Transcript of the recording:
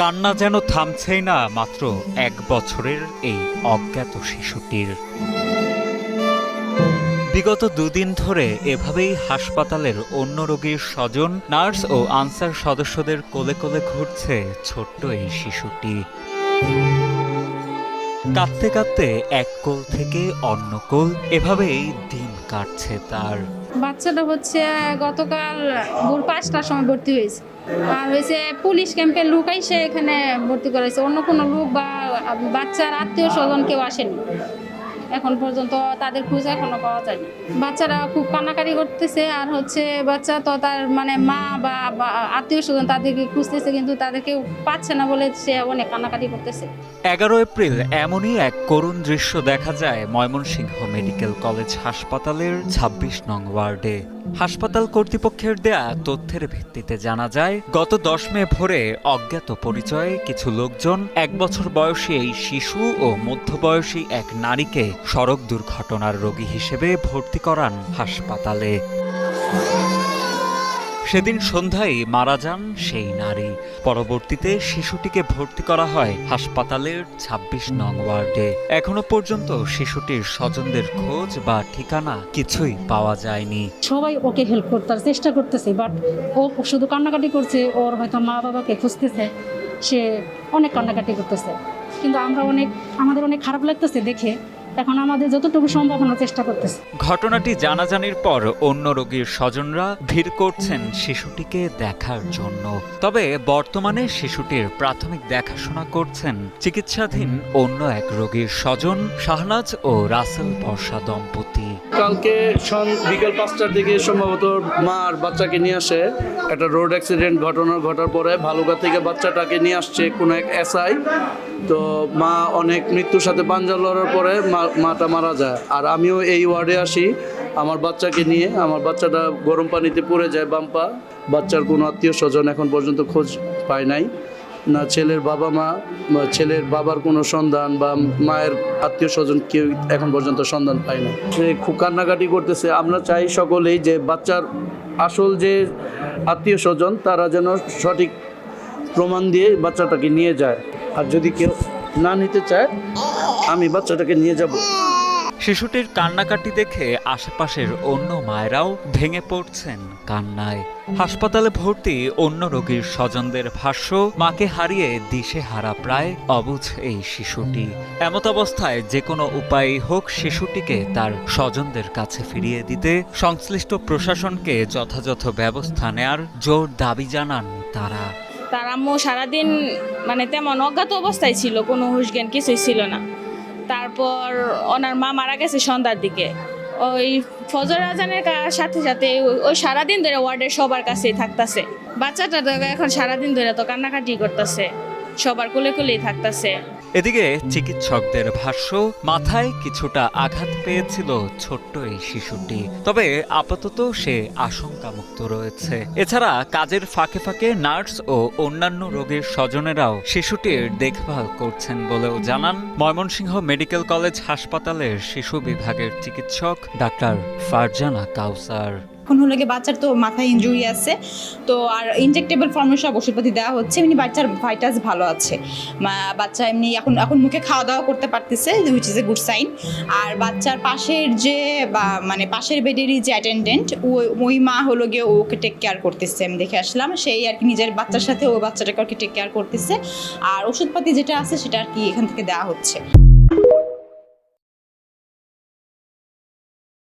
কান্না যেন থামছেই না মাত্র ১ বছরের এই অজ্ঞাত শিশুটির। বিগত দুদিন ধরে এভাবেই হাসপাতালের অন্য রোগীর স্বজন, নার্স ও আনসার সদস্যদের কোলে কোলে ঘুরছে ছোট্ট এই শিশুটি। কাঁদতে কাঁদতে এক কোল থেকে অন্য কোল, এভাবেই দিন কাটছে তার। বাচ্চাটা হচ্ছে গতকাল ভোর ৫টার সময় ভর্তি হয়েছে, আর হয়েছে পুলিশ ক্যাম্পের লোক এসে এখানে ভর্তি করেছে। অন্য কোনো লোক বা বাচ্চার আত্মীয় স্বজন কেউ আসেনি এখন পর্যন্ত, তাদের খোঁজ এখনো পাওয়া যায়নি। বাচ্চারা খুব কান্নাকাটি করতেছে, আর হচ্ছে বাচ্চা তো তার মানে মা বা আত্মীয় স্বজন তাদেরকে খুঁজতেছে, কিন্তু তাদেরকে পাচ্ছে না বলে সে অনেক কান্নাকাটি করতেছে। ১১ এপ্রিল এমনই এক করুণ দৃশ্য দেখা যায় ময়মনসিংহ মেডিকেল কলেজ হাসপাতালের ২৬ নং ওয়ার্ডে। হাসপাতাল কর্তৃপক্ষের দেয়া তথ্যের ভিত্তিতে জানা যায়, গত ১০ মে ভোরে অজ্ঞাত পরিচয়ে কিছু লোকজন ১ বছর বয়সী এই শিশু ও মধ্যবয়সী এক নারীকে সড়ক দুর্ঘটনার রোগী হিসেবে ভর্তি করান হাসপাতালে। সেদিন সন্ধ্যায় মারা যান সেই নারী। পরবর্তীতে শিশুটিকে ভর্তি করা হয় হাসপাতালের ২৬ নং ওয়ার্ডে। এখনো পর্যন্ত শিশুটির স্বজনদের খোঁজ বা ঠিকানা কিছুই পাওয়া যায়নি। সবাই ওকে হেল্প করতে চেষ্টা করতেছে, বাট ও শুধু কান্নাকাটি করছে। ওর হয়তো মা বাবাকে খুঁজতেছে, সে অনেক কান্নাকাটি করতেছে, কিন্তু আমাদের অনেক খারাপ লাগতেছে দেখে। এখন আমাদের যতটুকু সম্ভব আমরা চেষ্টা করতেছি। ঘটনাটি জানাজানির পর অন্য রোগীর স্বজনরা ভিড় করছেন শিশুটিকে দেখার জন্য। তবে বর্তমানে শিশুটির প্রাথমিক দেখাশোনা করছেন চিকিৎসাধীন অন্য এক রোগীর স্বজন শাহনাজ ও রাসেল বর্ষা দম্পতি। কালকে বিকেল ৫টার দিকে সম্ভবত মা আর বাচ্চাকে নিয়ে আসে। একটা রোড অ্যাক্সিডেন্ট ঘটার পরে ভালুকা থেকে বাচ্চাটাকে নিয়ে আসছে কোনো এক এসআই। তো মা অনেক মৃত্যুর সাথে পাঞ্জা লড়ার পরে মাটা মারা যায়। আর আমিও এই ওয়ার্ডে আসি আমার বাচ্চাকে নিয়ে। আমার বাচ্চাটা গরম পানিতে পড়ে যায় বাম্পা। বাচ্চার কোনো আত্মীয় স্বজন এখন পর্যন্ত খোঁজ পায় নাই, না ছেলের বাবা মা বা ছেলের বাবার কোনো সন্ধান বা মায়ের আত্মীয় স্বজন কেউ এখন পর্যন্ত সন্ধান পায় না। সে খুব কান্নাকাটি করতেছে। আমরা চাই সকলেই যে বাচ্চার আসল যে আত্মীয় স্বজন তারা যেন সঠিক প্রমাণ দিয়ে বাচ্চাটাকে নিয়ে যায়। আর যদি কেউ না নিতে চায় আমি বাচ্চাটাকে নিয়ে যাব। শিশুটির কান্নাকাটি দেখে আশেপাশের অন্য মায়েরাও ভেঙে পড়ছেন কান্নায়। হাসপাতালে ভর্তি অন্য রোগীর স্বজনদের ভাষ্য, মাকে হারিয়ে দিশেহারা প্রায় অবুঝ এই শিশুটি। এমত অবস্থায় যে কোনো উপায়েই হোক শিশুটিকে তার স্বজনদের কাছে ফিরিয়ে দিতে সংশ্লিষ্ট প্রশাসনকে যথাযথ ব্যবস্থা নেয়ার জোর দাবি জানান তারা। তার আম্মু সারাদিন মানে তেমন অজ্ঞাত অবস্থায় ছিল, কোনো হুঁশ জ্ঞান কিছুই ছিল না। তারপর ওনার মা মারা গেছে সন্ধ্যার দিকে। ওই ফজর আজানের সাথে সাথে ওই সারাদিন ধরে ওয়ার্ডের সবার কাছেই থাকতেছে। বাচ্চাটা এখন সারাদিন ধরে তো কান্নাকাটি করতেছে, সবার কোলে কোলেই থাকতেছে। এদিকে চিকিৎসকদের ভাষ্য, মাথায় কিছুটা আঘাত পেয়েছিল ছোট্ট এই শিশুটি, তবে আপাতত সে আশঙ্কামুক্ত রয়েছে। এছাড়া কাজের ফাঁকে ফাঁকে নার্স ও অন্যান্য রোগীর স্বজনেরাও শিশুটির দেখভাল করছেন বলেও জানান ময়মনসিংহ মেডিকেল কলেজ হাসপাতালের শিশু বিভাগের চিকিৎসক ডাক্তার ফারজানা কাউসার। এখন হলো গিয়ে বাচ্চার তো মাথায় ইনজুরি আছে, তো আর ইনজেক্টেবল ফর্মের সব ওষুধপাতি দেওয়া হচ্ছে। এমনি বাচ্চার ভাইটাস ভালো আছে, বাচ্চা এমনি এখন মুখে খাওয়া দাওয়া করতে পারতেছে, which is a good sign. আর বাচ্চার পাশের যে মানে পাশের বেডেরই যে অ্যাটেন্ডেন্ট ওই মা হলো গিয়ে ওকে টেক কেয়ার করতেছে। আমি দেখে আসলাম সেই আর কি নিজের বাচ্চার সাথে ও বাচ্চাটাকে আর কি টেক কেয়ার করতেছে। আর ওষুধপাতি যেটা আছে সেটা আর কি এখান থেকে দেওয়া হচ্ছে।